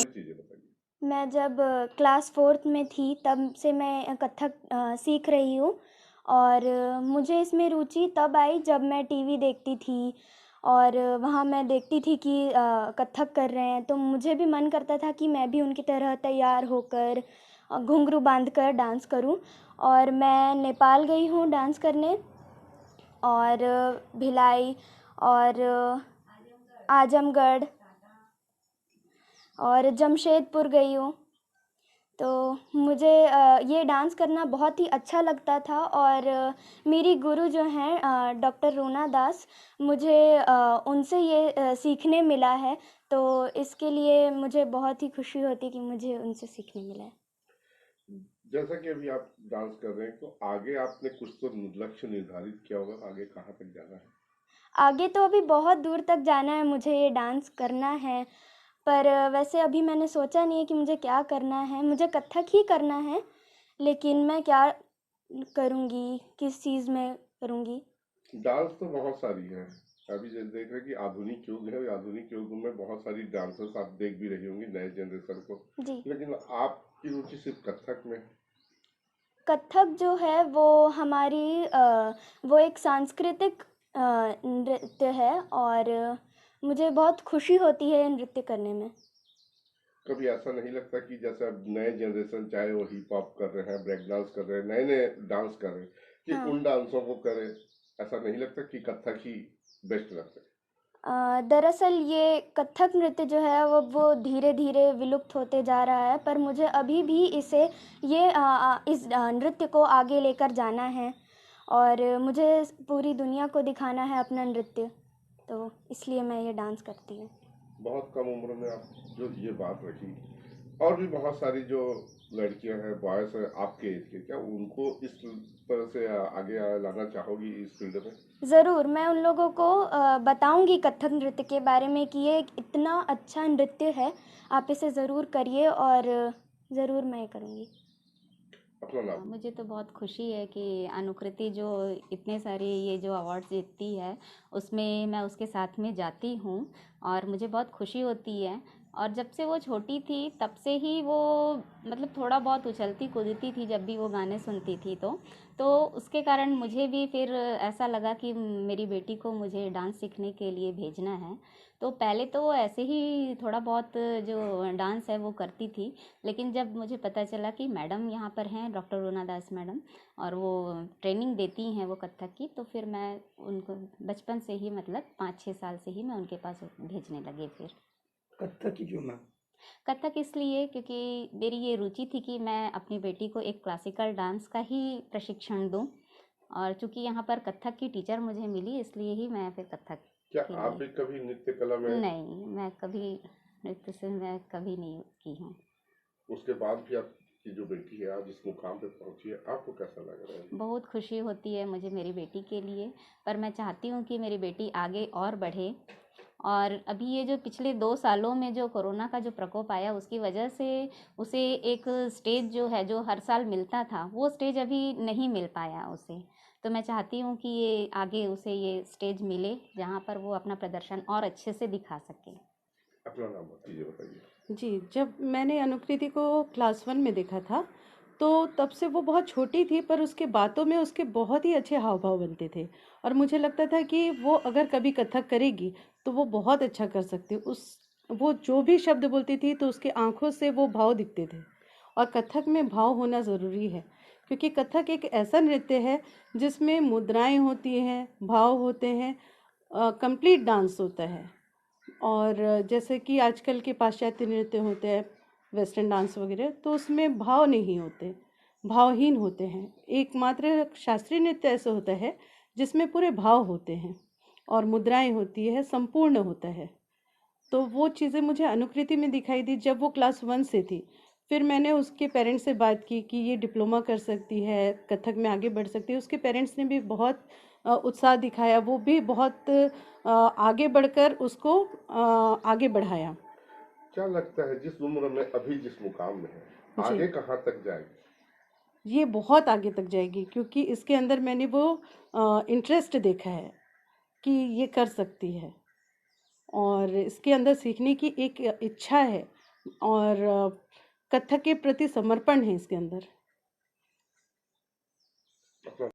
चीजें बताइए। मैं जब क्लास 4th में थी तब से मैं कथक सीख रही हूँ और मुझे इसमें रुचि तब आई जब मैं टीवी देखती थी और वहाँ मैं देखती थी कि कथक कर रहे हैं, तो मुझे भी मन करता था कि मैं भी उनकी तरह तैयार होकर घुंघरू बांधकर डांस करूँ। और मैं नेपाल गई हूँ डांस करने और भिलाई और आजमगढ़ और जमशेदपुर गई हूँ। तो मुझे ये डांस करना बहुत ही अच्छा लगता था और मेरी गुरु जो हैं डॉक्टर रूना दास, मुझे उनसे ये सीखने मिला है, तो इसके लिए मुझे बहुत ही खुशी होती कि मुझे उनसे सीखने मिला है। जैसा कि अभी आप डांस कर रहे हैं, तो आगे आपने कुछ तो लक्ष्य निर्धारित किया होगा, आगे कहाँ तक जाना है? आगे तो अभी बहुत दूर तक जाना है, मुझे ये डांस करना है, पर वैसे अभी मैंने सोचा नहीं है कि मुझे क्या करना है। मुझे कथक ही करना है, लेकिन मैं क्या करूँगी, किस चीज़ में करूँगी। डांस तो बहुत सारी है। अभी जैसे देख रहे हैं कि आधुनिक युग है, आधुनिक युग में बहुत सारी डांसर्स आप देख भी रही होंगी नए जनरेशन को, जी। लेकिन आपकी रुचि सिर्फ कथक में? कथक जो है वो हमारी वो एक सांस्कृतिक नृत्य है और मुझे बहुत खुशी होती है नृत्य करने में। कभी ऐसा नहीं लगता कि जैसे अब नए जनरेशन, चाहे वो हिप हॉप कर रहे हैं, ब्रेक डांस कर रहे हैं, नए नए डांस कर रहे हैं, कि हाँ। उन डांसों को करें, ऐसा नहीं लगता कि कथक ही बेस्ट लगता है? दरअसल ये कथक नृत्य जो है वो धीरे धीरे विलुप्त होते जा रहा है, पर मुझे अभी भी इस नृत्य को आगे लेकर जाना है और मुझे पूरी दुनिया को दिखाना है अपना नृत्य, तो इसलिए मैं ये डांस करती हूँ। बहुत कम उम्र में आप जो ये बात रखी, और भी बहुत सारी जो लड़कियां हैं, बॉयज हैं आपके एज के, क्या उनको इस तरह से आगे लाना चाहोगी इस फील्ड में? ज़रूर, मैं उन लोगों को बताऊंगी कथक नृत्य के बारे में कि ये एक इतना अच्छा नृत्य है, आप इसे ज़रूर करिए और ज़रूर मैं ये करूँगी। अपना नाम। मुझे तो बहुत खुशी है कि अनुकृति जो इतने सारे ये जो अवार्ड्स जीतती है उसमें मैं उसके साथ में जाती हूँ और मुझे बहुत खुशी होती है। और जब से वो छोटी थी तब से ही वो मतलब थोड़ा बहुत उछलती कूदती थी जब भी वो गाने सुनती थी, तो उसके कारण मुझे भी फिर ऐसा लगा कि मेरी बेटी को मुझे डांस सीखने के लिए भेजना है। तो पहले तो वो ऐसे ही थोड़ा बहुत जो डांस है वो करती थी, लेकिन जब मुझे पता चला कि मैडम यहाँ पर हैं डॉक्टर रूना दास मैडम और वो ट्रेनिंग देती हैं वो कथक की, तो फिर मैं उनको बचपन से ही मतलब 5-6 साल से ही मैं उनके पास भेजने लगे। फिर कथक की क्यों मैम? कथक इसलिए क्योंकि मेरी ये रुचि थी कि मैं अपनी बेटी को एक क्लासिकल डांस का ही प्रशिक्षण दूँ, और चूँकि यहाँ पर कथक की टीचर मुझे मिली इसलिए ही मैं फिर कथक क्या के आप लिए। भी कभी नृत्य कला में? नहीं, मैं कभी नृत्य से मैं कभी नहीं की हूँ। उसके बाद भी आपकी जो बेटी है आज इस मुकाम पे पहुंची है, आपको कैसा लग रहा है? बहुत खुशी होती है मुझे मेरी बेटी के लिए, पर मैं चाहती हूँ कि मेरी बेटी आगे और बढ़े। और अभी ये जो पिछले 2 सालों में जो कोरोना का जो प्रकोप आया उसकी वजह से उसे एक स्टेज जो है जो हर साल मिलता था वो स्टेज अभी नहीं मिल पाया उसे। तो मैं चाहती हूँ कि ये आगे उसे ये स्टेज मिले जहाँ पर वो अपना प्रदर्शन और अच्छे से दिखा सके। अपना नाम बताइए। जी, जब मैंने अनुकृति को क्लास 1 में देखा था, तो तब से वो बहुत छोटी थी, पर उसके बातों में उसके बहुत ही अच्छे हाव-भाव बनते थे और मुझे लगता था कि वो अगर कभी कथक करेगी, तो वो बहुत अच्छा कर सकती है। वो जो भी शब्द बोलती थी, तो उसकी आँखों से वो भाव दिखते थे और कथक में भाव होना ज़रूरी है, क्योंकि कथक एक ऐसा नृत्य है, जिसमें मुद्राएँ होती हैं, भाव होते हैं, कंप्लीट डांस होता है। और जैसे कि आजकल के पाश्चात्य नृत्य होते हैं, वेस्टर्न डांस वगैरह, तो उसमें भाव नहीं होते, भावहीन होते हैं। एकमात्र शास्त्रीय नृत्य ऐसा होता है जिसमें पूरे भाव होते हैं और मुद्राएं होती है, संपूर्ण होता है। तो वो चीज़ें मुझे अनुकृति में दिखाई दी जब वो क्लास 1 से थी। फिर मैंने उसके पेरेंट्स से बात की कि ये डिप्लोमा कर सकती है, कथक में आगे बढ़ सकती है। उसके पेरेंट्स ने भी बहुत उत्साह दिखाया, वो भी बहुत आगे बढ़कर उसको आगे बढ़ाया। क्या लगता है जिस उम्र में अभी जिस मुकाम में है, जी। आगे कहाँ तक जाएगी? ये बहुत आगे तक जाएगी, क्योंकि इसके अंदर मैंने वो इंटरेस्ट देखा है कि ये कर सकती है, और इसके अंदर सीखने की एक इच्छा है, और कथक के प्रति समर्पण है इसके अंदर।